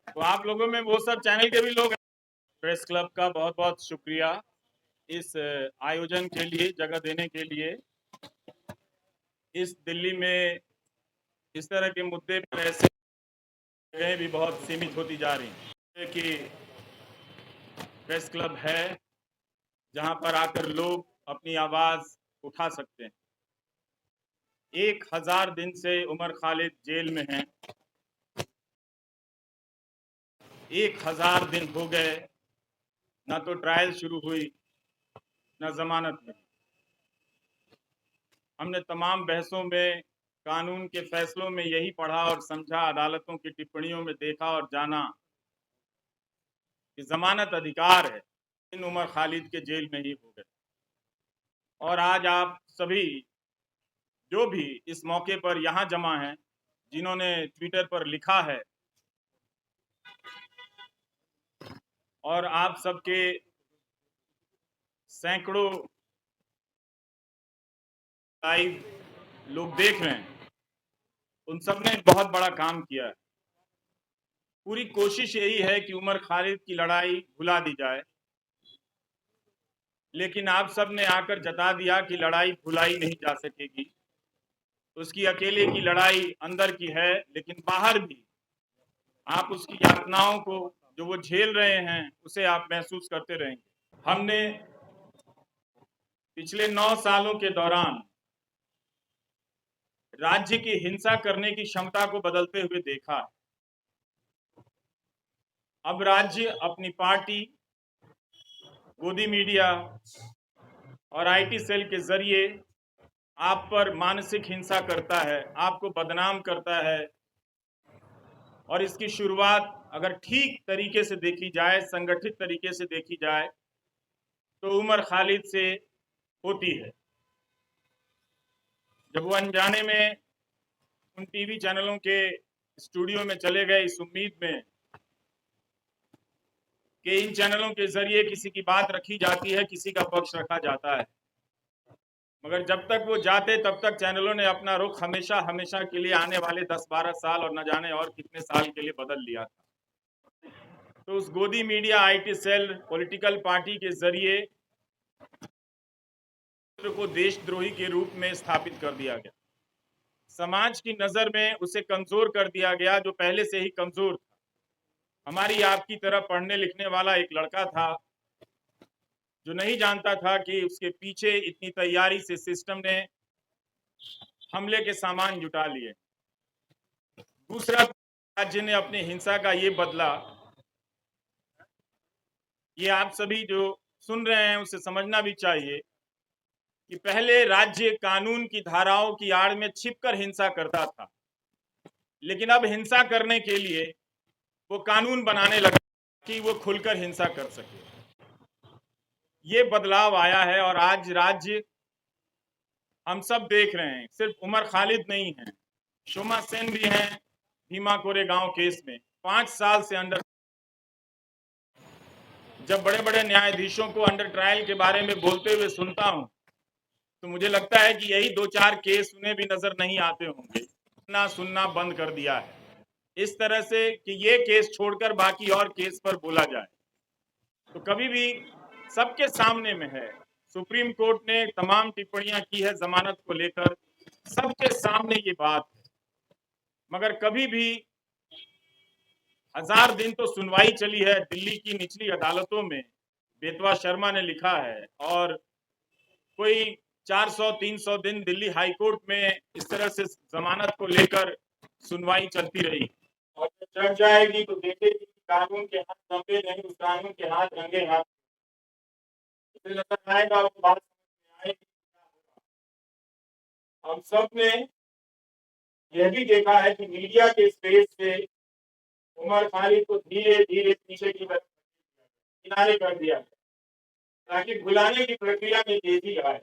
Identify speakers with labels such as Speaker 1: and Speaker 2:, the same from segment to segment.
Speaker 1: तो आप लोगों में वो सब चैनल के भी लोग हैं। प्रेस क्लब का बहुत बहुत शुक्रिया इस आयोजन के लिए, जगह देने के लिए। इस दिल्ली में इस तरह के मुद्दे पर ऐसे जगहें भी बहुत सीमित होती जा रही हैं कि प्रेस क्लब है जहां पर आकर लोग अपनी आवाज उठा सकते हैं। 1000 दिन से उमर खालिद जेल में हैं। 1000 दिन हो गए, ना तो ट्रायल शुरू हुई ना जमानत मिली। हमने तमाम बहसों में, कानून के फैसलों में यही पढ़ा और समझा, अदालतों की टिप्पणियों में देखा और जाना कि जमानत अधिकार है। इन उमर खालिद के जेल में ही हो गए। और आज आप सभी जो भी इस मौके पर यहाँ जमा हैं, जिन्होंने ट्विटर पर लिखा है, और आप सबके सैकड़ों लाइव लोग देख रहे हैं, उन सब ने बहुत बड़ा काम किया है। पूरी कोशिश यही है कि उमर खालिद की लड़ाई भुला दी जाए, लेकिन आप सब ने आकर जता दिया कि लड़ाई भुलाई नहीं जा सकेगी। उसकी अकेले की लड़ाई अंदर की है, लेकिन बाहर भी आप उसकी यातनाओं को जो वो झेल रहे हैं उसे आप महसूस करते रहेंगे। हमने पिछले 9 सालों के दौरान राज्य की हिंसा करने की क्षमता को बदलते हुए देखा है। अब राज्य अपनी पार्टी, गोदी मीडिया और आईटी सेल के जरिए आप पर मानसिक हिंसा करता है, आपको बदनाम करता है। और इसकी शुरुआत अगर ठीक तरीके से देखी जाए, संगठित तरीके से देखी जाए, तो उमर खालिद से होती है। जब वो अनजाने में उन टीवी चैनलों के स्टूडियो में चले गए इस उम्मीद में कि इन चैनलों के जरिए किसी की बात रखी जाती है, किसी का पक्ष रखा जाता है, मगर जब तक वो जाते तब तक चैनलों ने अपना रुख हमेशा हमेशा के लिए, आने वाले 10-12 साल और न जाने और कितने साल के लिए बदल लिया था। तो उस गोदी media, IT cell, political party के जरिए को देशद्रोही के रूप में स्थापित कर दिया गया। समाज की नजर में उसे कमजोर कर दिया गया, जो पहले से ही कमजोर था। हमारी आपकी तरह पढ़ने लिखने वाला एक लड़का था जो नहीं जानता था कि उसके पीछे इतनी तैयारी से सिस्टम ने हमले के सामान जुटा लिए। दूसरा, राज्य ने अपनी हिंसा का ये बदला, ये आप सभी जो सुन रहे हैं उसे समझना भी चाहिए कि पहले राज्य कानून की धाराओं की आड़ में छिपकर हिंसा करता था, लेकिन अब हिंसा करने के लिए वो कानून बनाने लगा कि वो खुलकर हिंसा कर सके। ये बदलाव आया है और आज राज्य, हम सब देख रहे हैं, सिर्फ उमर खालिद नहीं है, शोमा सेन भी हैं भीमा कोरेगांव केस में 5 साल से अंडर। जब बड़े बड़े न्यायाधीशों को अंडर ट्रायल के बारे में बोलते हुए सुनता हूं तो मुझे लगता है कि यही 2-4 केस उन्हें भी नजर नहीं आते होंगे। सुनना बंद कर दिया है इस तरह से कि ये केस छोड़कर बाकी और केस पर बोला जाए। तो कभी भी सबके सामने में है, सुप्रीम कोर्ट ने तमाम टिप्पणियां की है जमानत को लेकर, सबके सामने ये बात है, मगर कभी भी 1000 दिन तो सुनवाई चली है दिल्ली की निचली अदालतों में, बेतवा शर्मा ने लिखा है, और कोई 400-300 दिन दिल्ली हाई कोर्ट में इस तरह से जमानत को लेकर सुनवाई चलती रही। और जब चढ़ जाएगी तो देखेगी कानून के हाथ लंबे नहीं, उस कानून के हाथ रंगे हाथ नजर आएगा, वो बात समझ में आएगी। हम सब ने यह भी देखा है कि मीडिया के स्पेस से उमर खालिद को धीरे धीरे पीछे की तरफ किनारे कर दिया ताकि भुलाने की प्रक्रिया में तेजी आए।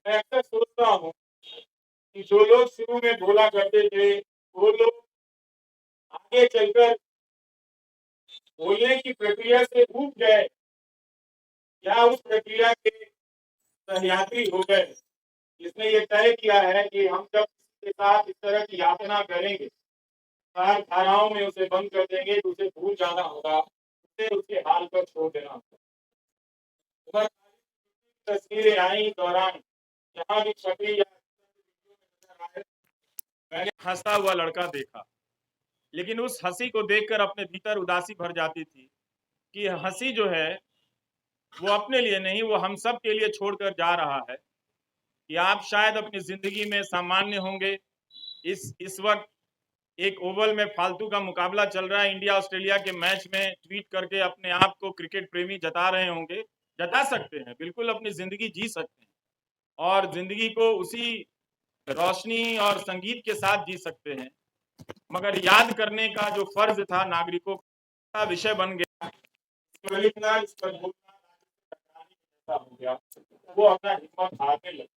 Speaker 1: मैं अक्सर सोचता हूँ कि जो लोग शुरू में बोला करते थे वो लोग आगे चलकर बोलने की प्रक्रिया से ऊब गए या उस प्रक्रिया के सहयात्री हो गए, जिसने ये तय किया है कि हम जब किसी के साथ इस तरह की यातना करेंगे चार धाराओं में उसे बंद कर देंगे तो उसे भूल जाना होगा, उसे उसके हाल पर छोड़ देना होगा। उमर तस्वीरें आई दौरान जहां भी छवि या नजर आए, मैंने हंसता हुआ लड़का देखा, लेकिन उस हंसी को देखकर अपने भीतर उदासी भर जाती थी कि हंसी जो है वो अपने लिए नहीं, वो हम सब के लिए छोड़कर जा रहा है। कि आप शायद अपनी जिंदगी में सामान्य होंगे, इस वक्त एक ओवल में फालतू का मुकाबला चल रहा है, इंडिया ऑस्ट्रेलिया के मैच में ट्वीट करके अपने आप को क्रिकेट प्रेमी जता रहे होंगे। जता सकते हैं, बिल्कुल अपनी जिंदगी जी सकते हैं और जिंदगी को उसी रोशनी और संगीत के साथ जी सकते हैं, मगर याद करने का जो फर्ज था नागरिकों का विषय बन गया, इस पर हो गया, वो अपना हिम्मत हारने लगा।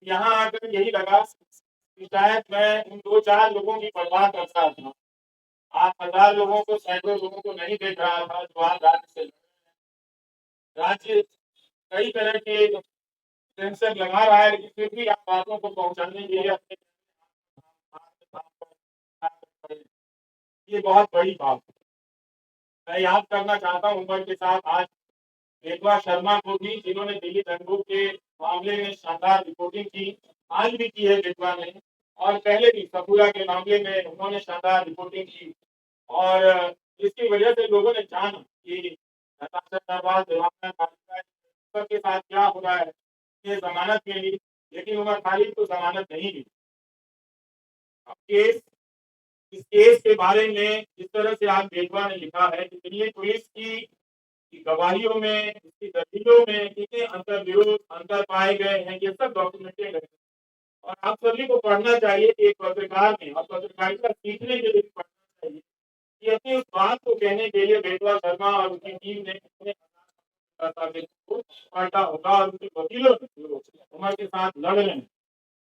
Speaker 1: यहाँ आकर यही लगा कि शायद मैं उन दो चार लोगों की परवाह करता था, 8,000 लोगों को, सैकड़ों लोगों को नहीं देख रहा था जो आज राज्य से राज्य कई तरह के सेंसर लगा रहा है, लेकिन फिर भी आप बातों को पहुंचाने के लिए अपने ये बहुत बड़ी बात है। मैं याद करना चाहता हूँ उमर के साथ आज बेतवा शर्मा को भी, जिन्होंने दिल्ली दंगों के मामले में शानदार रिपोर्टिंग की, आज भी की है बेतवा ने, और पहले भी सपूरा के मामले में उन्होंने शानदार रिपोर्टिंग की। और इसकी वजह से लोगों ने जाना कि के साथ क्या हो रहा है, ये जमानत मिली, लेकिन उमर खालिद को जमानत नहीं मिली। अब इस केस के बारे में जिस तरह से आज बेटवा ने लिखा है कि दिल्ली पुलिस की गवाहियों में, इसकी दलीलों में कितने अंतर विरोध अंतर पाए गए हैं, ये सब डॉक्यूमेंटेड है और आप सभी को पढ़ना चाहिए कि एक पत्रकार ने, और पत्रकारिता सीखने के लिए पढ़ना चाहिए कि अपनी उस बात को कहने के लिए बेटवा शर्मा और उसकी टीम ने कितने पढ़ा होगा और उनके वकीलों ने उमर के साथ लड़ रहे हैं,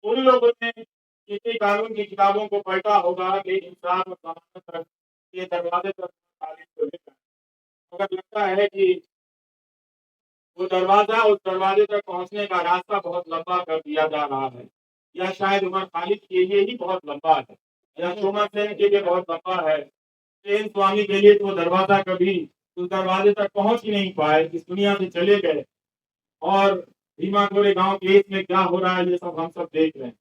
Speaker 1: उन लोगों ने किसी कानून की किताबों को पढ़ा होगा कि इंसाफ और समानता तक के दरवाजे तक मगर लगता है कि वो दरवाजा, उस दरवाजे तक पहुंचने का रास्ता बहुत लंबा कर दिया जा रहा है, या शायद उमर खालिद के लिए ही बहुत लंबा है, या शोमा सेन के लिए बहुत लंबा है। सेन स्वामी के लिए तो दरवाजा कभी उस दरवाजे तक पहुंच ही नहीं पाए, इस दुनिया से चले गए। और भीमा कोरे गांव केस में क्या हो रहा है ये सब हम सब देख रहे हैं।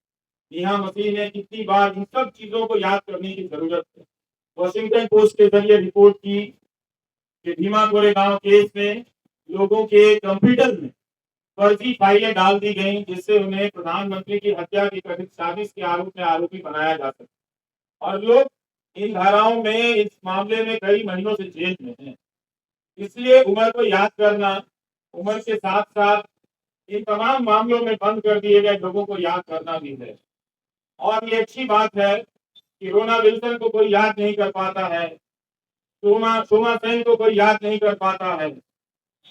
Speaker 1: नेहा मसीह ने कितनी बार इन सब चीजों को याद करने की जरूरत है। वॉशिंगटन पोस्ट के जरिए रिपोर्ट की कि भीमा कोरे गांव केस में लोगों के कंप्यूटर में फर्जी फाइलें डाल दी गई, जिससे उन्हें प्रधानमंत्री की हत्या की कथित साजिश के आरोप में आरोपी बनाया जा सके, और लोग इन धाराओं में इस मामले में कई महीनों से जेल में हैं। इसलिए उमर को याद करना, उमर के साथ साथ इन तमाम मामलों में बंद कर दिए गए लोगों को याद करना भी है। और ये अच्छी बात है कि रोना विल्सन को कोई याद नहीं कर पाता है, सोमा सेन को कोई याद नहीं कर पाता है।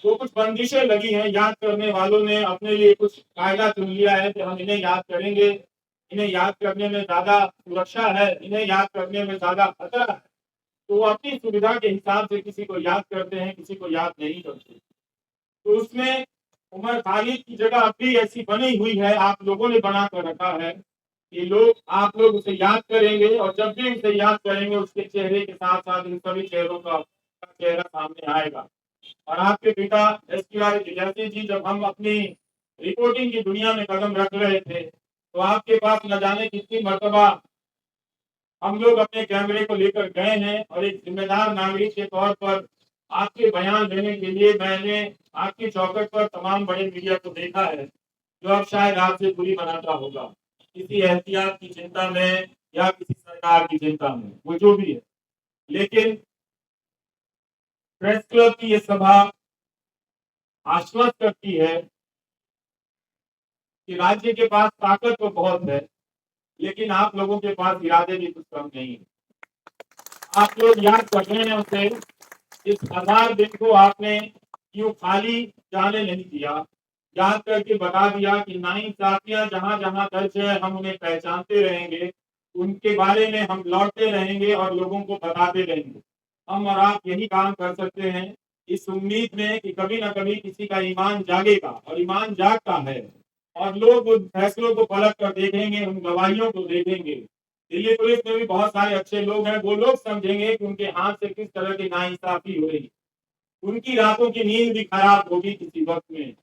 Speaker 1: तो कुछ बंदिशें लगी हैं, याद करने वालों ने अपने लिए कुछ कायदा चुन लिया है कि हम इन्हें याद करेंगे, इन्हें याद करने में ज्यादा सुरक्षा है, इन्हें याद करने में ज्यादा खतरा है, तो वो अपनी सुविधा के हिसाब से किसी को याद करते हैं, किसी को याद नहीं करते। तो उसमें उमर खालिद की जगह अब भी ऐसी बनी हुई है, आप लोगों ने बना कर रखा है कि आप लोग उसे याद करेंगे, और जब भी उसे याद करेंगे उसके चेहरे के साथ साथ इन सभी चेहरों का चेहरा सामने आएगा। और आपके पिता एसपीआर विजय जी, जब हम अपनी रिपोर्टिंग की दुनिया में कदम रख रहे थे, तो आपके पास न जाने कितनी मर्तबा हम लोग अपने कैमरे को लेकर गए हैं, और एक जिम्मेदार नागरिक के तौर पर आपके बयान देने के लिए मैंने आपकी चौखट पर तमाम बड़े मीडिया को देखा है, जो अब शायद आपसे दूरी बनाता होगा, किसी एहतियात की चिंता में या किसी सरकार की चिंता में, वो जो भी है। लेकिन प्रेस क्लब की ये सभा आश्वस्त करती है कि राज्य के पास ताकत तो बहुत है, लेकिन आप लोगों के पास इरादे भी कुछ कम नहीं है। आप लोग याद कर रहे हैं उसे, इस आधार दिन को आपने क्यों खाली जाने नहीं दिया, याद करके बता दिया कि नाइंसाफियां जहां जहां दर्ज है हम उन्हें पहचानते रहेंगे, उनके बारे में हम लौटते रहेंगे और लोगों को बताते रहेंगे। हम और आप यही काम कर सकते हैं, इस उम्मीद में कि कभी ना कभी किसी का ईमान जागेगा, और ईमान जागता है, और लोग उन फैसलों को पलट कर देखेंगे, उन गवाहियों को देखेंगे, दिल्ली पुलिस में भी बहुत सारे अच्छे लोग हैं, वो लोग समझेंगे कि उनके हाथ से किस तरह की नाइंसाफी हो रही है। उनकी रातों की नींद भी खराब होगी किसी वक्त में,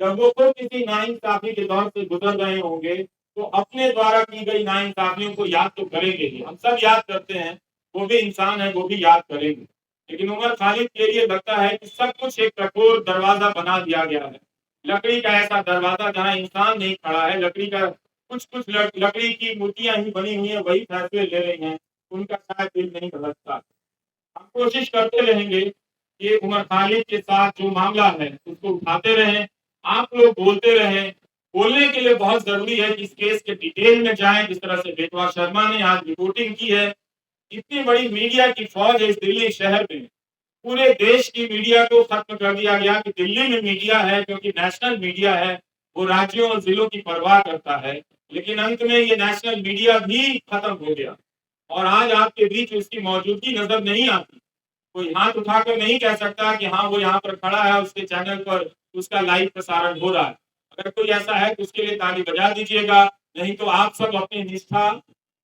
Speaker 1: जब वो खुद किसी नाइंसाफी के दौर से गुजर रहे होंगे, तो अपने द्वारा की गई नाइंसाफियों को याद तो करेंगे ही, हम सब याद करते हैं, वो भी इंसान है, वो भी याद करेंगे। लेकिन उमर खालिद के लिए लगता है कि सब कुछ एक कठोर दरवाजा बना दिया गया है, लकड़ी का ऐसा दरवाजा जहाँ इंसान नहीं खड़ा है, लकड़ी का कुछ कुछ लकड़ी की मूर्तियां ही बनी हुई है, वही फैसले ले रही हैं, उनका शायद दिल नहीं धड़कता। हम कोशिश करते रहेंगे कि उमर खालिद के साथ जो मामला है उसको उठाते रहें, आप लोग बोलते रहें। बोलने के लिए बहुत जरूरी है कि इस केस के डिटेल में जाएं, जिस तरह से बेटवा शर्मा ने आज रिपोर्टिंग की है। इतनी बड़ी मीडिया की फौज है इस दिल्ली शहर में, पूरे देश की मीडिया को खत्म कर दिया गया कि दिल्ली में मीडिया है, क्योंकि नेशनल मीडिया है, वो राज्यों और जिलों की परवाह करता है। लेकिन अंत में ये नेशनल मीडिया भी खत्म हो गया और आज आपके बीच उसकी मौजूदगी नजर नहीं आती। कोई हाथ उठाकर नहीं कह सकता कि हाँ वो यहाँ पर खड़ा है, उसके चैनल पर उसका लाइव प्रसारण हो रहा है। अगर कोई ऐसा है तो उसके लिए ताली बजा दीजिएगा, नहीं तो आप सब अपनी निष्ठा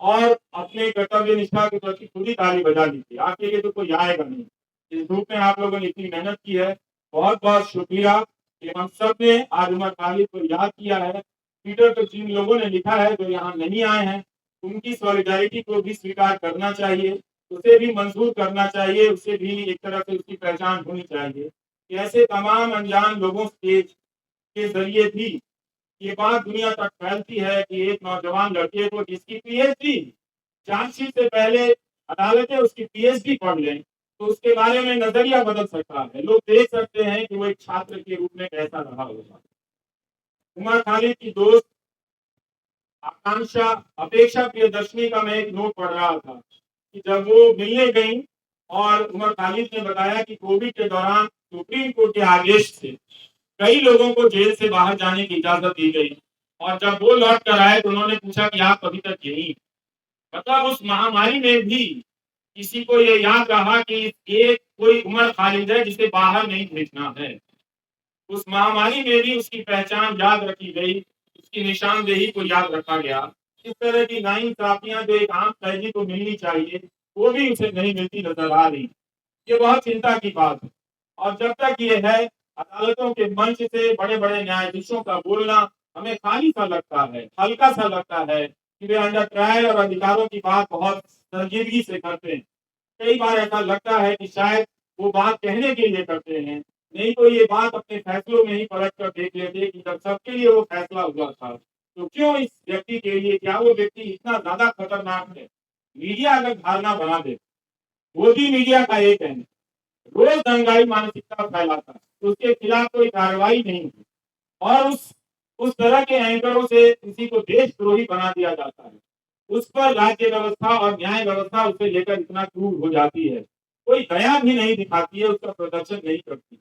Speaker 1: और अपने कर्तव्य निष्ठा के प्रति खुद ही ताली बजा लीजिए, आपके लिए तो कोई आएगा नहीं। इस धूप में आप लोगों ने इतनी मेहनत की है, बहुत बहुत शुक्रिया कि हम सब ने आज उमर खालिद को याद किया है। ट्विटर पर जिन लोगों ने लिखा है जो यहाँ नहीं आए हैं, उनकी सॉलिडारिटी को भी स्वीकार करना चाहिए, उसे भी मंजूर करना चाहिए, उसे भी एक तरह से उसकी पहचान होनी चाहिए कि ऐसे तमाम अनजान लोगों के जरिए भी ये बात दुनिया तक फैलती है कि एक नौजवान लड़के को जिसकी पीएचडी, चार्जशीट से पहले अदालतें उसकी पीएचडी पढ़ लें तो उसके बारे में नजरिया बदल सकता है, लोग देख सकते हैं कि वो एक छात्र के रूप में कैसा रहा होगा। उमर खालिद की दोस्त आकांक्षा अपेक्षा प्रियदर्शनी का मैं एक नोट पढ़ रहा था कि जब वो मिलने गई और उमर खालिद ने बताया कि कोविड के दौरान सुप्रीम कोर्ट के आदेश से कई लोगों को जेल से बाहर जाने की इजाजत दी गई, और जब वो लौट कर आए तो उन्होंने पूछा कि आप अभी तक यही, मतलब उस महामारी में भी किसी को ये याद रहा कि एक कोई उमर खालिद है जिसे बाहर नहीं भेजना है। उस महामारी में भी उसकी पहचान याद रखी गई, उसकी निशानदेही को याद रखा गया। इस तरह की नाइंसाफियां जो एक आम कैदी को मिलनी चाहिए वो भी उसे नहीं मिलती नजर आ रही, ये बहुत चिंता की बात है। और जब तक ये है, अदालतों के मंच से बड़े बड़े न्यायाधीशों का बोलना हमें खाली सा लगता है, हल्का सा लगता है कि वे अंडर ट्रायल और अधिकारों की बात बहुत संजीदगी से करते हैं। कई बार ऐसा लगता है कि शायद वो बात कहने के लिए करते हैं, नहीं तो ये बात अपने फैसलों में ही पलट कर देख लेते कि जब सबके लिए वो फैसला हुआ था तो क्यों इस व्यक्ति के लिए, क्या वो व्यक्ति इतना ज्यादा खतरनाक है। मीडिया अगर धारणा बना दे, मोदी मीडिया का एक है, रोज दंगाई मानसिकता फैलाता है तो उसके खिलाफ कोई कार्रवाई नहीं हुई, और उस तरह के एंकरों से किसी को देशद्रोही बना दिया जाता है, उस पर राज्य व्यवस्था और न्याय व्यवस्था उसे लेकर इतना क्रूर हो जाती है, कोई दया भी नहीं दिखाती है, उसका प्रदर्शन नहीं करती।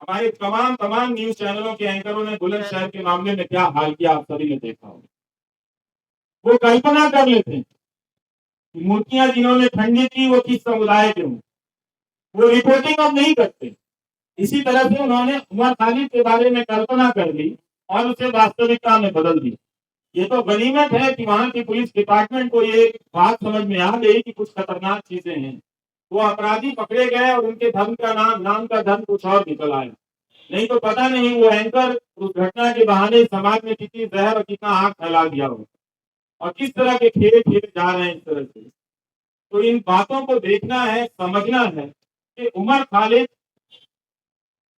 Speaker 1: हमारे तमाम तमाम न्यूज चैनलों के एंकरों ने बुलंदशहर के मामले में क्या हाल किया आप सभी ने देखा होगा। वो कल्पना कर लेते हैं कि मूर्तियां जिन्होंने खंडित की वो किस समुदाय के हों, वो रिपोर्टिंग अब नहीं करते। इसी तरह से उन्होंने उमर खालिद के बारे में कल्पना कर ली और उसे वास्तविकता में बदल दी। ये तो गनीमत है कि वहां की पुलिस डिपार्टमेंट को ये बात समझ में आ गई कि कुछ खतरनाक चीजें हैं, वो अपराधी पकड़े गए और उनके धर्म का नाम का धर्म कुछ और निकल आया। नहीं तो पता नहीं वो एंकर उस घटना के बहाने समाज में कितनी जहर और कितना आग फैला दिया हो, और किस तरह के खेल खेले जा रहे हैं इस तरह से। तो इन बातों को देखना है, समझना है कि उमर खालिद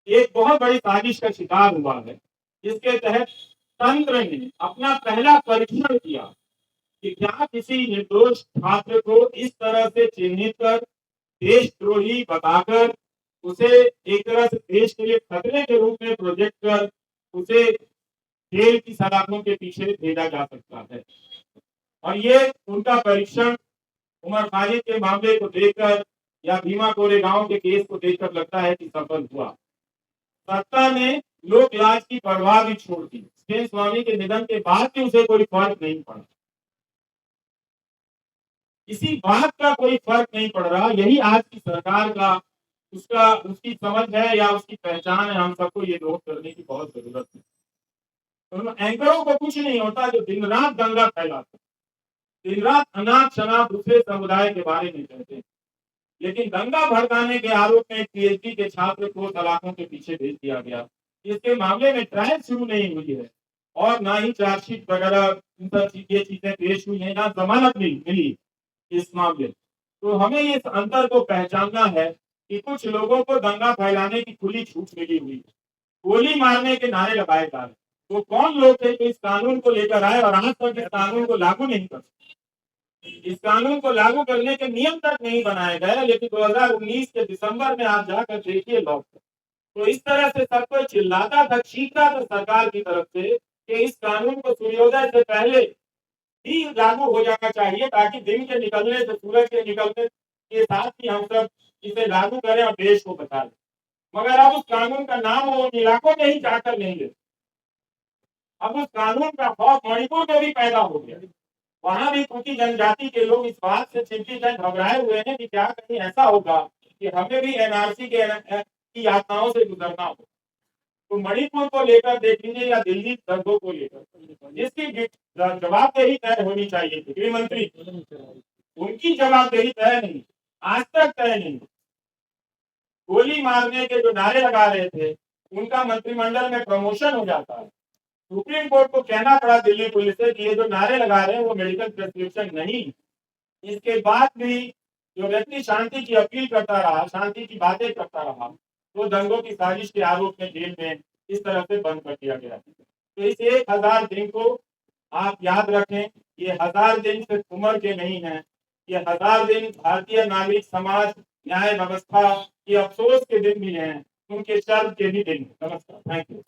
Speaker 1: एक बहुत बड़ी साजिश का शिकार हुआ है, जिसके तहत तंत्र ने अपना पहला परीक्षण किया कि क्या किसी निर्दोष छात्र को इस तरह से चिन्हित कर, देशद्रोही बताकर, उसे एक तरह से देश के लिए खतरे के रूप में प्रोजेक्ट कर उसे जेल की सलाखों के पीछे भेजा जा सकता है। और ये उनका परीक्षण उमर खालिद के मामले को देखकर या भीमा कोरेगांव के केस को देखकर लगता है कि सफल हुआ। सत्ता ने लोक लाज की परवाह भी छोड़ दी, स्टेन स्वामी के निधन के बाद भी उसे कोई फर्क नहीं पड़ा, इसी बात का कोई फर्क नहीं पड़ रहा। यही आज की सरकार का उसका उसकी समझ है या उसकी पहचान है, हम सबको ये नोट करने की बहुत जरूरत है। तो एंकरों को कुछ नहीं होता जो दिन रात दंगा फैलाते, दिन रात अनाप शनाप दूसरे समुदाय के बारे में कहते हैं, लेकिन दंगा भड़काने के आरोप में एक पीएचडी के छात्र को सलाखों के पीछे भेज दिया गया। इसके मामले में ट्रायल शुरू नहीं हुई है और ना ही चार्जशीट वगैरह ये चीजें पेश हुई है, ना जमानत मिली इस मामले। तो हमें इस अंतर को पहचानना है कि कुछ लोगों को दंगा फैलाने की खुली छूट मिली हुई है, गोली मारने के नारे लगाए जा रहे। वो कौन लोग थे जो इस कानून को लेकर आए और आज तक इस कानून को लागू नहीं कर सके। इस कानून को लागू करने के नियम तक नहीं बनाए गए, लेकिन 2019 के दिसंबर में आप जाकर देखिए लॉ। तो इस तरह से सब कोई चिल्लाता था, चीखता था सरकार की तरफ से कि इस कानून को सूर्योदय से पहले ही लागू हो जाना चाहिए, ताकि दिन के निकलने से, सूरज के निकलने के साथ ही हम सब इसे लागू करें और देश को बचा लें। मगर अब उस कानून का नाम वो इलाकों में ही जाकर नहीं ले। अब उस कानून का खौफ मणिपुर में भी पैदा हो गया। वहां भी कुकी जनजाति के लोग इस बात से चिंतित हैं, घबराए हुए हैं कि क्या कहीं ऐसा होगा कि हमें भी एनआरसी की यातनाओं से गुजरना हो। तो मणिपुर को लेकर देख लीजिए या दिल्ली दंगों को लेकर, जिसकी जवाबदेही तय होनी चाहिए थी गृह मंत्री, उनकी जवाबदेही तय नहीं, आज तक तय नहीं। गोली मारने के जो नारे लगा रहे थे उनका मंत्रिमंडल में प्रमोशन हो जाता है। सुप्रीम कोर्ट को कहना पड़ा दिल्ली पुलिस से कि ये जो नारे लगा रहे हैं वो मेडिकल प्रिस्क्रिप्शन नहीं। इसके बाद भी जो व्यक्ति शांति की अपील करता रहा, शांति की बातें करता रहा, तो दंगों की साजिश के आरोप में जेल में इस तरह से बंद कर दिया गया। तो इस 1000 दिन को आप याद रखें, ये 1000 दिन सिर्फ उम्र के नहीं है, ये 1000 दिन भारतीय नागरिक समाज, न्याय व्यवस्था के अफसोस के दिन भी हैं, उनके शर्म के भी दिन। नमस्कार, थैंक यू।